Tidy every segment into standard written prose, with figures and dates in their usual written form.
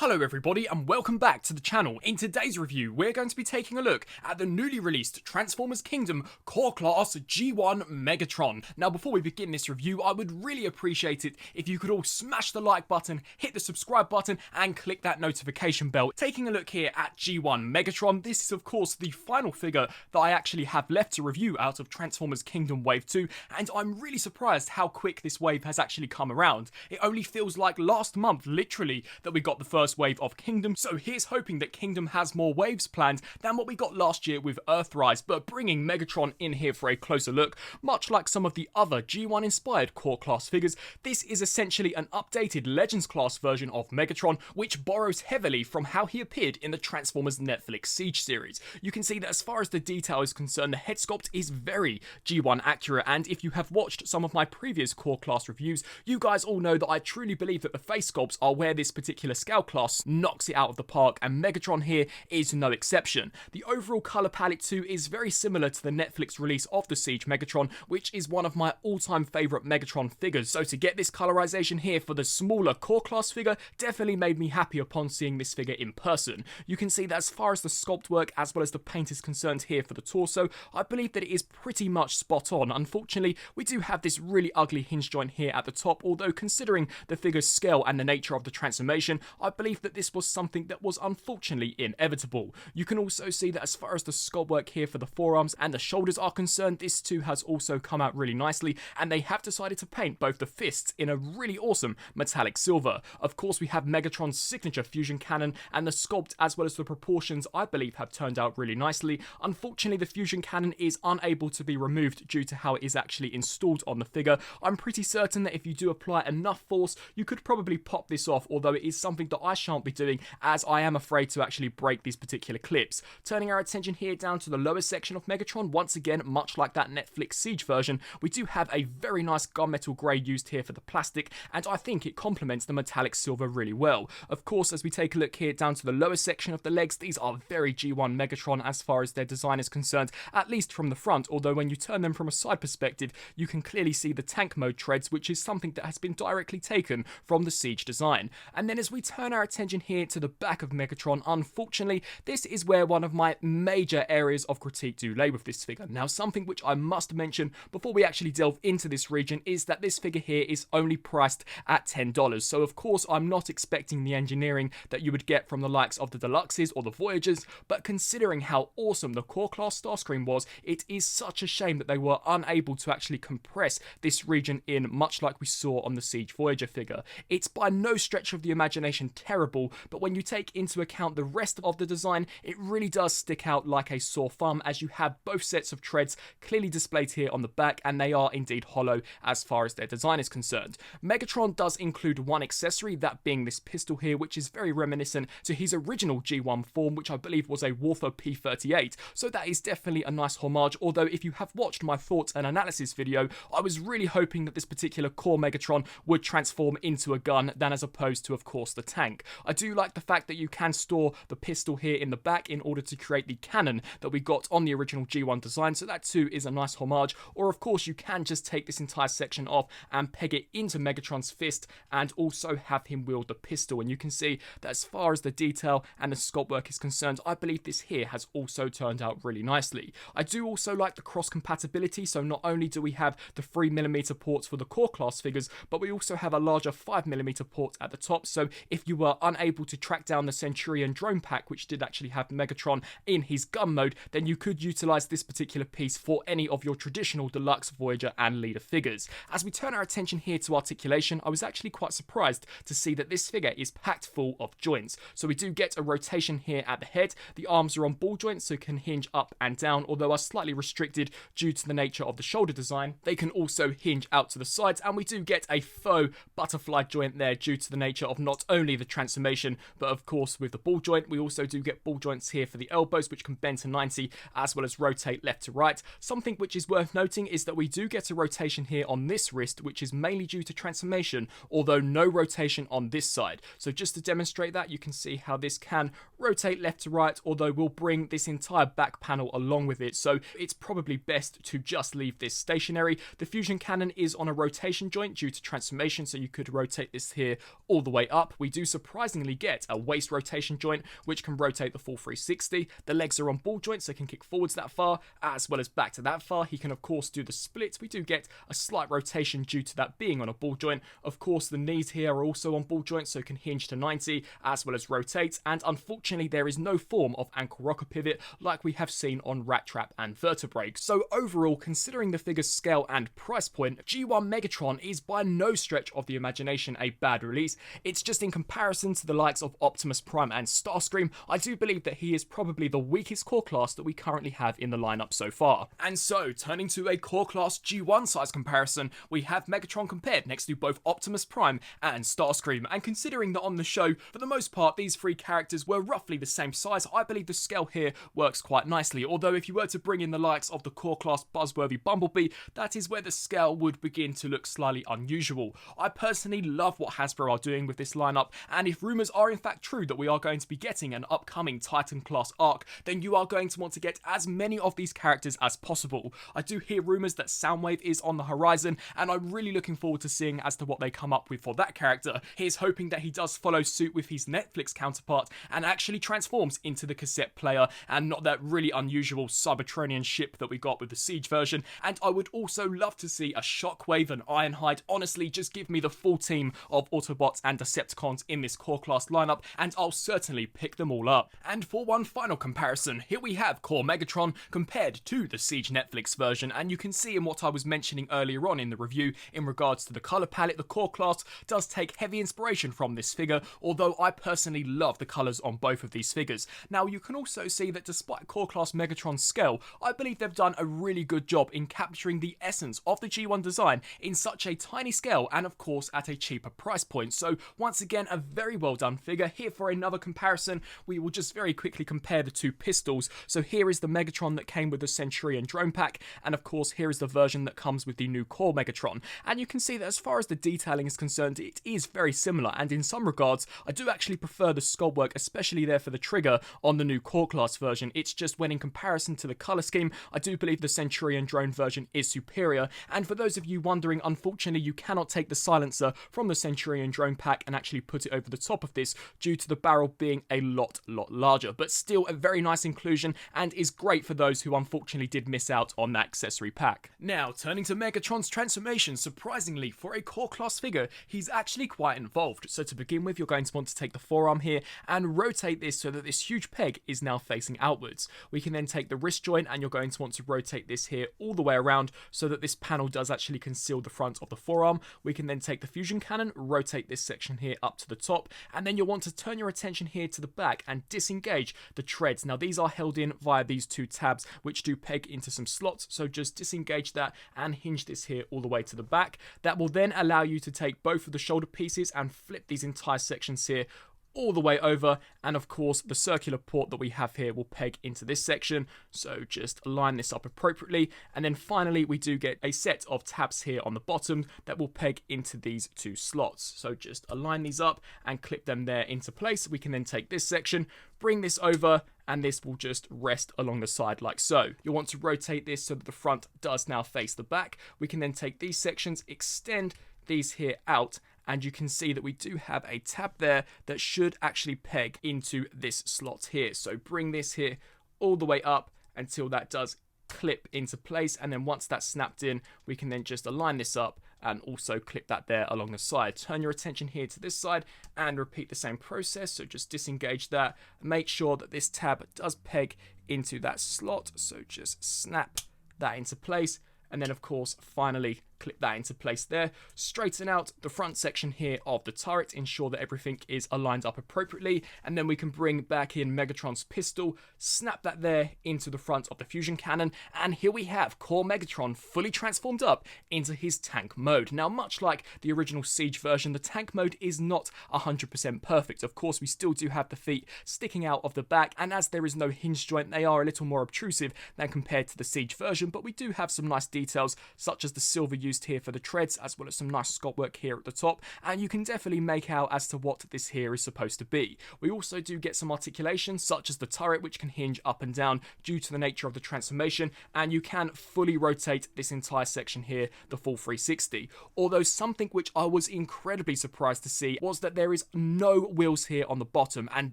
Hello everybody and welcome back to the channel. In today's review we're going to be taking a look at the newly released Transformers Kingdom Core Class G1 Megatron. Now before we begin this review I would really appreciate it if you could all smash the like button, hit the subscribe button and click that notification bell. Taking a look here at G1 Megatron, this is of course the final figure that I actually have left to review out of Transformers Kingdom Wave 2, and I'm really surprised how quick this wave has actually come around. It only feels like last month literally that we got the first wave of Kingdom, so here's hoping that Kingdom has more waves planned than what we got last year with Earthrise, but bringing Megatron in here for a closer look. Much like some of the other G1 inspired core class figures, this is essentially an updated Legends class version of Megatron, which borrows heavily from how he appeared in the Transformers Netflix Siege series. You can see that as far as the detail is concerned, the head sculpt is very G1 accurate, and if you have watched some of my previous core class reviews, you guys all know that I truly believe that the face sculpts are where this particular scale class knocks it out of the park, and Megatron here is no exception. The overall colour palette too is very similar to the Netflix release of the Siege Megatron, which is one of my all-time favourite Megatron figures, so to get this colorization here for the smaller core class figure definitely made me happy upon seeing this figure in person. You can see that as far as the sculpt work as well as the paint is concerned here for the torso, I believe that it is pretty much spot on. Unfortunately, we do have this really ugly hinge joint here at the top, although considering the figure's scale and the nature of the transformation, I believe that this was something that was unfortunately inevitable. You can also see that as far as the sculpt work here for the forearms and the shoulders are concerned, this too has also come out really nicely, and they have decided to paint both the fists in a really awesome metallic silver. Of course, we have Megatron's signature fusion cannon, and the sculpt as well as the proportions I believe have turned out really nicely. Unfortunately, the fusion cannon is unable to be removed due to how it is actually installed on the figure. I'm pretty certain that if you do apply enough force, you could probably pop this off, although it is something that I shan't be doing as I am afraid to actually break these particular clips. Turning our attention here down to the lower section of Megatron, once again, much like that Netflix Siege version, we do have a very nice gunmetal grey used here for the plastic, and I think it complements the metallic silver really well. Of course, as we take a look here down to the lower section of the legs, these are very G1 Megatron as far as their design is concerned, at least from the front, although when you turn them from a side perspective, you can clearly see the tank mode treads, which is something that has been directly taken from the Siege design. And then as we turn our attention here to the back of Megatron, unfortunately, this is where one of my major areas of critique do lay with this figure. Now, something which I must mention before we actually delve into this region is that this figure here is only priced at $10. So of course, I'm not expecting the engineering that you would get from the likes of the Deluxes or the Voyagers, but considering how awesome the core class Starscream was, it is such a shame that they were unable to actually compress this region in, much like we saw on the Siege Voyager figure. It's by no stretch of the imagination terrible, but when you take into account the rest of the design, it really does stick out like a sore thumb, as you have both sets of treads clearly displayed here on the back, and they are indeed hollow as far as their design is concerned. Megatron does include one accessory, that being this pistol here, which is very reminiscent to his original G1 form, which I believe was a Warthor P38, so that is definitely a nice homage, although if you have watched my thoughts and analysis video, I was really hoping that this particular core Megatron would transform into a gun than as opposed to, of course, the tank. I do like the fact that you can store the pistol here in the back in order to create the cannon that we got on the original G1 design, so that too is a nice homage, or of course you can just take this entire section off and peg it into Megatron's fist and also have him wield the pistol, and you can see that as far as the detail and the sculpt work is concerned, I believe this here has also turned out really nicely. I do also like the cross compatibility, so not only do we have the 3mm ports for the core class figures, but we also have a larger 5mm port at the top, so if you were unable to track down the Centurion drone pack, which did actually have Megatron in his gun mode, then you could utilize this particular piece for any of your traditional Deluxe, Voyager and Leader figures. As we turn our attention here to articulation, I was actually quite surprised to see that this figure is packed full of joints. So we do get a rotation here at the head, the arms are on ball joints so can hinge up and down, although are slightly restricted due to the nature of the shoulder design. They can also hinge out to the sides, and we do get a faux butterfly joint there due to the nature of not only the transformation, but of course with the ball joint, we also do get ball joints here for the elbows, which can bend to 90 as well as rotate left to right. Something which is worth noting is that we do get a rotation here on this wrist, which is mainly due to transformation, although no rotation on this side. So just to demonstrate that, you can see how this can rotate left to right, although we'll bring this entire back panel along with it, so it's probably best to just leave this stationary. The fusion cannon is on a rotation joint due to transformation, so you could rotate this here all the way up. We do surprisingly get a waist rotation joint, which can rotate the full 360. The legs are on ball joints, so he can kick forwards that far, as well as back to that far. He can, of course, do the splits. We do get a slight rotation due to that being on a ball joint. Of course, the knees here are also on ball joints, so can hinge to 90, as well as rotate. And unfortunately, there is no form of ankle rocker pivot like we have seen on Rat Trap and Vertebrae. So overall, considering the figure's scale and price point, G1 Megatron is by no stretch of the imagination a bad release. It's just in comparison to the likes of Optimus Prime and Starscream, I do believe that he is probably the weakest core class that we currently have in the lineup so far. And so, turning to a core class G1 size comparison, we have Megatron compared next to both Optimus Prime and Starscream. And considering that on the show, for the most part, these three characters were roughly the same size, I believe the scale here works quite nicely. Although if you were to bring in the likes of the core class buzzworthy Bumblebee, that is where the scale would begin to look slightly unusual. I personally love what Hasbro are doing with this lineup, and if rumours are in fact true that we are going to be getting an upcoming Titan class arc, then you are going to want to get as many of these characters as possible. I do hear rumours that Soundwave is on the horizon, and I'm really looking forward to seeing as to what they come up with for that character. Here's hoping that he does follow suit with his Netflix counterpart and actually transforms into the cassette player and not that really unusual Cybertronian ship that we got with the Siege version. And I would also love to see a Shockwave and Ironhide. Honestly, just give me the full team of Autobots and Decepticons in this core class lineup, and I'll certainly pick them all up. And for one final comparison, here we have Core Megatron compared to the Siege Netflix version, and you can see in what I was mentioning earlier on in the review in regards to the colour palette, the core class does take heavy inspiration from this figure, although I personally love the colours on both of these figures. Now, you can also see that despite core class Megatron's scale, I believe they've done a really good job in capturing the essence of the G1 design in such a tiny scale and of course at a cheaper price point. So once again, a very well done figure. Here for another comparison, we will just very quickly compare the two pistols. So here is the Megatron that came with the Centurion drone pack, and of course here is the version that comes with the new core Megatron. And you can see that as far as the detailing is concerned, it is very similar, and in some regards I do actually prefer the sculpt work, especially there for the trigger on the new core class version. It's just when in comparison to the colour scheme, I do believe the Centurion drone version is superior. And for those of you wondering, unfortunately you cannot take the silencer from the Centurion drone pack and actually put it over the top of this due to the barrel being a lot larger, but still a very nice inclusion and is great for those who unfortunately did miss out on that accessory pack. Now, turning to Megatron's transformation, surprisingly for a core class figure, he's actually quite involved. So to begin with, you're going to want to take the forearm here and rotate this so that this huge peg is now facing outwards. We can then take the wrist joint and you're going to want to rotate this here all the way around so that this panel does actually conceal the front of the forearm. We can then take the fusion cannon, rotate this section here up to the top, and then you'll want to turn your attention here to the back and disengage the treads. Now these are held in via these two tabs which do peg into some slots, so just disengage that and hinge this here all the way to the back. That will then allow you to take both of the shoulder pieces and flip these entire sections here all the way over, and of course the circular port that we have here will peg into this section, so just line this up appropriately. And then finally we do get a set of tabs here on the bottom that will peg into these two slots, so just align these up and clip them there into place. We can then take this section, bring this over, and this will just rest along the side like so. You'll want to rotate this so that the front does now face the back. We can then take these sections, extend these here out, and you can see that we do have a tab there that should actually peg into this slot here. So bring this here all the way up until that does clip into place, and then once that's snapped in, we can then just align this up and also clip that there along the side. Turn your attention here to this side and repeat the same process. So just disengage that, make sure that this tab does peg into that slot, so just snap that into place, and then of course finally clip that into place there. Straighten out the front section here of the turret, ensure that everything is aligned up appropriately, and then we can bring back in Megatron's pistol, snap that there into the front of the fusion cannon, and here we have Core Megatron fully transformed up into his tank mode. Now, much like the original Siege version, the tank mode is not 100% perfect. Of course, we still do have the feet sticking out of the back, and as there is no hinge joint, they are a little more obtrusive than compared to the Siege version, but we do have some nice details, such as the silver used here for the treads, as well as some nice sculpt work here at the top, and you can definitely make out as to what this here is supposed to be. We also do get some articulation, such as the turret, which can hinge up and down due to the nature of the transformation, and you can fully rotate this entire section here the full 360. Although something which I was incredibly surprised to see was that there is no wheels here on the bottom, and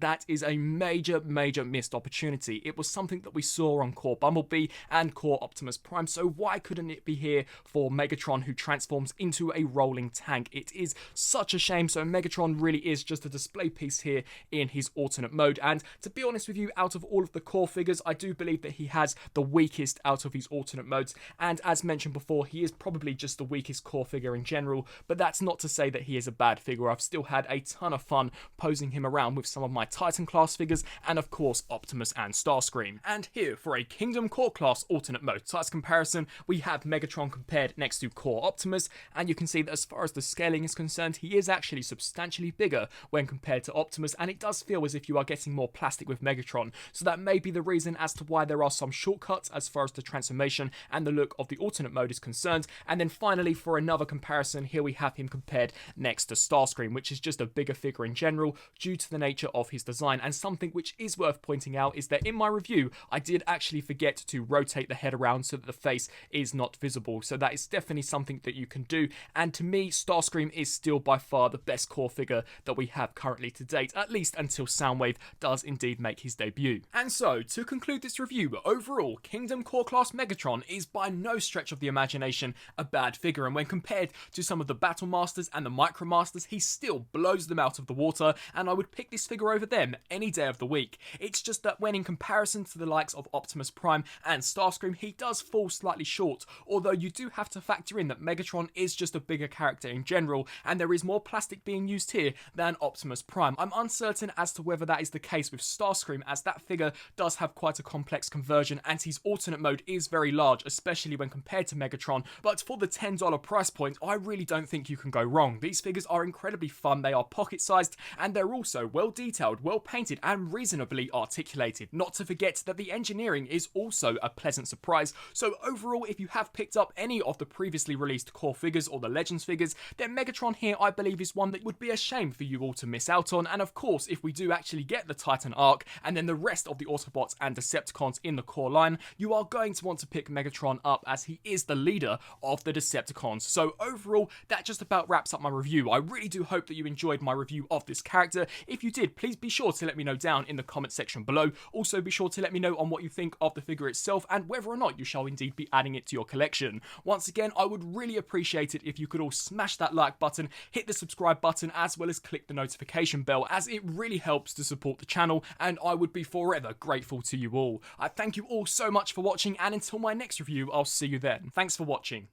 that is a major missed opportunity. It was something that we saw on Core Bumblebee and Core Optimus Prime, so why couldn't it be here for Megatron, who transforms into a rolling tank? It is such a shame. So Megatron really is just a display piece here in his alternate mode, and to be honest with you, out of all of the core figures, I do believe that he has the weakest out of his alternate modes, and as mentioned before, he is probably just the weakest core figure in general, but that's not to say that he is a bad figure. I've still had a ton of fun posing him around with some of my Titan class figures, and of course Optimus and Starscream. And here for a Kingdom Core class alternate mode size comparison, we have Megatron compared next to Core Optimus, and you can see that as far as the scaling is concerned, he is actually substantially bigger when compared to Optimus, and it does feel as if you are getting more plastic with Megatron, so that may be the reason as to why there are some shortcuts as far as the transformation and the look of the alternate mode is concerned. And then finally, for another comparison, here we have him compared next to Starscream, which is just a bigger figure in general due to the nature of his design. And something which is worth pointing out is that in my review, I did actually forget to rotate the head around so that the face is not visible, so that is definitely something that you can do. And to me, Starscream is still by far the best core figure that we have currently to date, at least until Soundwave does indeed make his debut. And so, to conclude this review, overall, Kingdom Core Class Megatron is by no stretch of the imagination a bad figure, and when compared to some of the Battle Masters and the Micro Masters, he still blows them out of the water, and I would pick this figure over them any day of the week. It's just that when in comparison to the likes of Optimus Prime and Starscream, he does fall slightly short, although you do have to factor in that Megatron is just a bigger character in general, and there is more plastic being used here than Optimus Prime. I'm uncertain as to whether that is the case with Starscream, as that figure does have quite a complex conversion, and his alternate mode is very large, especially when compared to Megatron, but for the $10 price point, I really don't think you can go wrong. These figures are incredibly fun, they are pocket-sized, and they're also well detailed, well painted, and reasonably articulated. Not to forget that the engineering is also a pleasant surprise. So overall, if you have picked up any of the previously released core figures or the Legends figures, then Megatron here I believe is one that would be a shame for you all to miss out on. And of course, if we do actually get the Titan arc and then the rest of the Autobots and Decepticons in the core line, you are going to want to pick Megatron up, as he is the leader of the Decepticons. So overall, that just about wraps up my review. I really do hope that you enjoyed my review of this character. If you did, please be sure to let me know down in the comment section below. Also be sure to let me know on what you think of the figure itself and whether or not you shall indeed be adding it to your collection. Once again, I would really appreciate it if you could all smash that like button, hit the subscribe button, as well as click the notification bell, as it really helps to support the channel, and I would be forever grateful to you all. I thank you all so much for watching, and until my next review, I'll see you then. Thanks for watching.